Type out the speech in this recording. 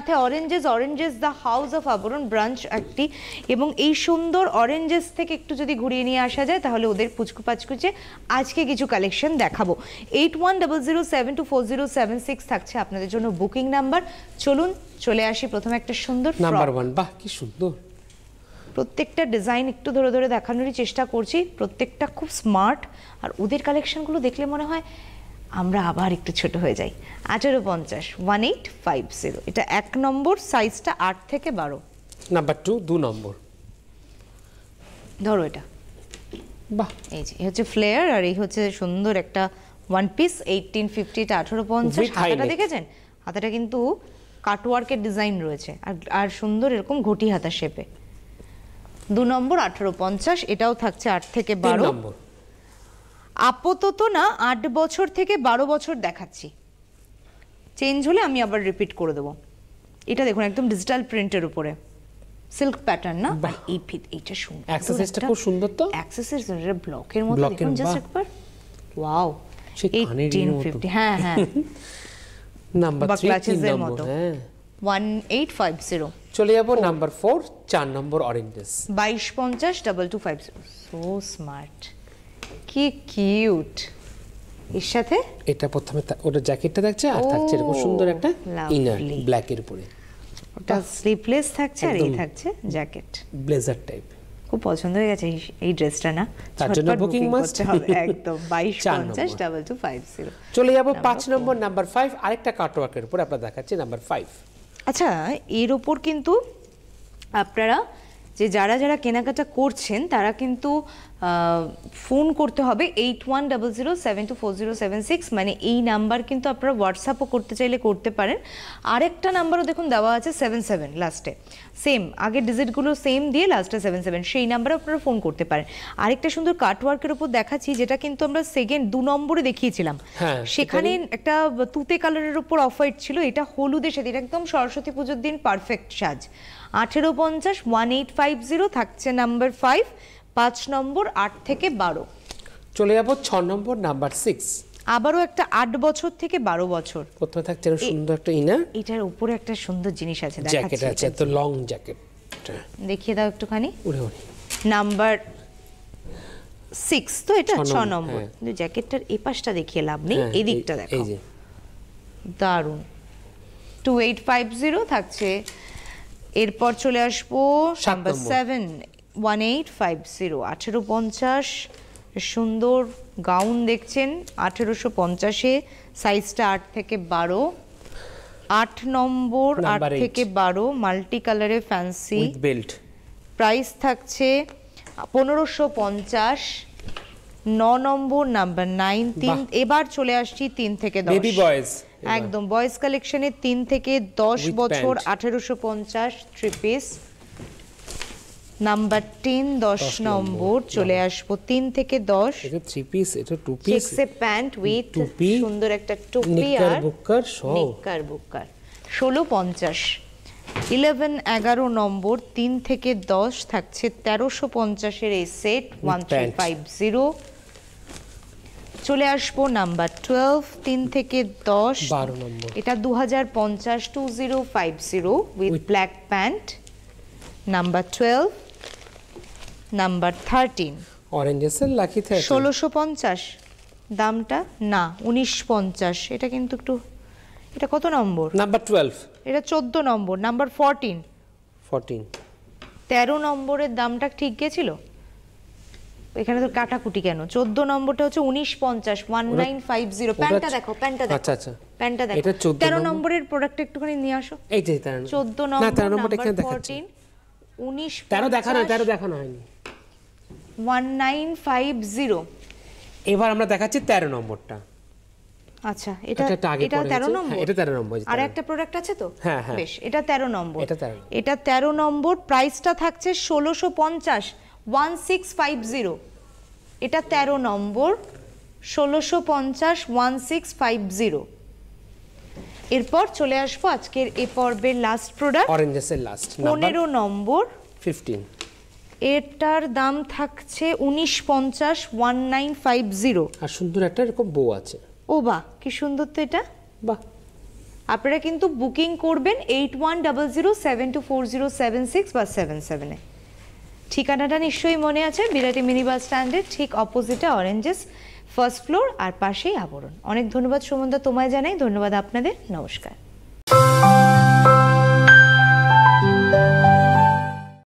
সাথে oranges the house of আবরণ branch একটি, এবং এই সুন্দর অরেঞ্জেস থেকে একটু যদি ঘুরিয়ে নিয়ে আসা যায় তাহলে ওদের পুচকু পাচকুচে আজকে কিছু কালেকশন দেখাবো। 8100724076 থাকছে আপনাদের জন্য বুকিং নাম্বার। চলুন চলে আসি প্রথমে একটা সুন্দর নাম্বার 1। বাহ কি সুন্দর, প্রত্যেকটা ডিজাইন একটু ধরে ধরে দেখানোরই চেষ্টা করছি, প্রত্যেকটা খুব স্মার্ট। আর ওদের কালেকশনগুলো দেখলে মনে হয় আমরা আবার একটু ছোট হয়ে যাই। 1850 1850, এটা 1 নম্বর, সাইজটা 8 থেকে 12। নাম্বার 2 2 নম্বর, ধরো এটা, বাহ এই যে হচ্ছে ফ্লেয়ার আর এই হচ্ছে সুন্দর একটা ওয়ান পিস। 1850, এটা 1850। হাতাটা দেখেছেন, হাতাটা কিন্তু কাটওয়ার্কের ডিজাইন রয়েছে আর সুন্দর এরকম ঘটি হাতা শেপে। 2 নম্বর 1850, এটাও থাকছে 8 থেকে 12। আপাতত না 8 বছর থেকে 12 বছর দেখাচ্ছি, চেঞ্জ হলে আমি আবার রিপিট করে দেবো। এটা দেখুন একদম ডিজিটাল প্রিন্টের উপরে সিল্ক প্যাটার্ন না, আর এই ফিট এইটা সুন্দর, অ্যাকসেসরিজটা খুব সুন্দর তো, অ্যাকসেসরিজ এর ব্লকের মতো দেখুন জাস্ট একবার, ওয়াও 1850। হ্যাঁ হ্যাঁ নাম্বার 3 3 নম্বর, হ্যাঁ 1850। চলে যাব নাম্বার 4 4 নম্বর অরেঞ্জেস, 2250 2250। সো স্মার্ট, কি কিউট। এর সাথে এটা প্রথমে ওটা জ্যাকেটটা দেখছে, আর থাকছে এরকম সুন্দর একটা ইনার ব্ল্যাক এর উপরে, ওটা স্লিভলেস থাকছে আর এই থাকছে জ্যাকেট, ব্লেজার টাইপ। খুব পছন্দ হয়ে গেছে এই ড্রেসটা না, তার জন্য বুকিং মাস্ট হবে একদম। 2250 2250। চলে যাব 5 নম্বর নাম্বার 5, আরেকটা কাটওয়ার্কের উপর আপনারা দেখাচ্ছি নাম্বার 5। আচ্ছা, এর ওপর কিন্তু আপনারা যারা যারা কেনাকাটা করছেন তারা কিন্তু ফোন করতে হবে 8100724076, মানে এই নাম্বার কিন্তু আপনারা হোয়াটসঅ্যাপও করতে চাইলে করতে পারেন। আরেকটা নাম্বারও দেখুন দেওয়া আছে 77 লাস্টে, সেম আগের ডিজিটগুলো সেম দিয়ে লাস্টে 77, সেই নাম্বারে আপনারা ফোন করতে পারেন। আরেকটা সুন্দর কাটওয়ার্কের উপর দেখাচ্ছি, যেটা কিন্তু আমরা সেকেন্ড 2 নম্বরে দেখিয়েছিলাম, সেখানে একটা তুতে কালারের উপর অফ হোয়াইট ছিল, এটা হলুদের সাথে, এটা একদম সরস্বতী পুজোর দিন পারফেক্ট সাজ। 1850 1850 থাকছে নাম্বার 5, 5 নম্বর 8 থেকে 12। চলে যাব 6 নম্বর নাম্বার 6, আবারও একটা 8 বছর থেকে 12 বছর। প্রথমে থাকছে সুন্দর একটা ইনার, এটার উপরে একটা সুন্দর জিনিস আছে, জ্যাকেট আছে, তো লং জ্যাকেট দেখিয়ে দাও একটুখানি। উড়ে উড়ে নাম্বার 6 তো, এটা 6 নম্বর, কিন্তু জ্যাকেটটার এই পাশটা দেখিয়ে লাভ নেই, এই দিকটা দেখো, এই যে দারুন। 2850 থাকছে। এরপর চলে আসবো নাম্বার 7 1850, 1850, সুন্দর গাউন দেখছেন 1850-এ, সাইজটা 8 থেকে 12। 8 নম্বর 8 থেকে 12 মাল্টি কালারে ফ্যান্সি উইথ বেল্ট, প্রাইস থাকছে 1550। 9 নম্বর নাম্বার 9 3। এবার চলে আসছি 3 থেকে 10, বেবি বয়েজ, একদম বয়েজ কালেকশনে 3 থেকে 10 বছর 1850 থ্রি পিস। নাম্বার 10 10 নম্বর চলে আসবো 3 থেকে 10, এটা থ্রি পিস, এটা টু পিস, চেকসে প্যান্ট উইথ সুন্দর একটা টুপি আর নিক্কার বুক্কার। 1650। 11 11 নম্বর 3 থেকে 10 থাকছে 1350 এর এই সেট 1350। চলে আসবো নাম্বার 12 3 থেকে 10, 12 নম্বর, এটা 2050 2050 with black pant. Number 12। Number 13 অরেঞ্জেসের লাকি থাকে 1650 দামটা না 1950, এটা কিন্তু একটু, এটা কত নম্বর? নাম্বার 12, এটা 14 নম্বর। নাম্বার 14 13 নম্বরের দামটা ঠিক গেছিল, এখানে তো কাটাকুটি কেন? 14 নম্বরটা হচ্ছে 1950 1950। প্যান্টটা দেখো, প্যান্টটা দেখো, আচ্ছা আচ্ছা প্যান্টটা দেখো। 13 নম্বরের প্রোডাক্ট একটুখানি নিয়ে আসো, এই যে 14 নম্বর, না 13 নম্বরটা এখানে দেখাচ্ছি, 13 দেখানো 13 দেখানো হয়নি, 1950। এবার আমরা দেখাচ্ছি 13 নম্বরটা। আচ্ছা, এটা 13 নম্বর, এটা 13 নম্বর, আর একটা প্রোডাক্ট আছে তো, হ্যাঁ হ্যাঁ বেশ, এটা 13 নম্বর, এটা 13 নম্বর। প্রাইসটা থাকছে 1650 1650, এটা 13 নম্বর 1650 1650। এরপর চলে আসবো আজকের এই পর্বের লাস্ট প্রোডাক্ট, অরেঞ্জেসের লাস্ট 15 নম্বর 15, এটার দাম থাকছে 1950 1950। আর সুন্দর একটা এরকম বো আছে, ও বাহ কি সুন্দর তো, এটা বাহ আপনারা কিন্তু বুকিং করবেন 8100724076 বা 77-এ। ঠিকানাটা নিশ্চয়ই মনে আছে, বিরাটি মিনি বাস স্ট্যান্ডের ঠিক অপোজিটে অরেঞ্জেস, ফার্স্ট ফ্লোর, আর পাশেই আবরণ। অনেক ধন্যবাদ সুমনদা তোমায় জানাই, ধন্যবাদ আপনাদের, নমস্কার।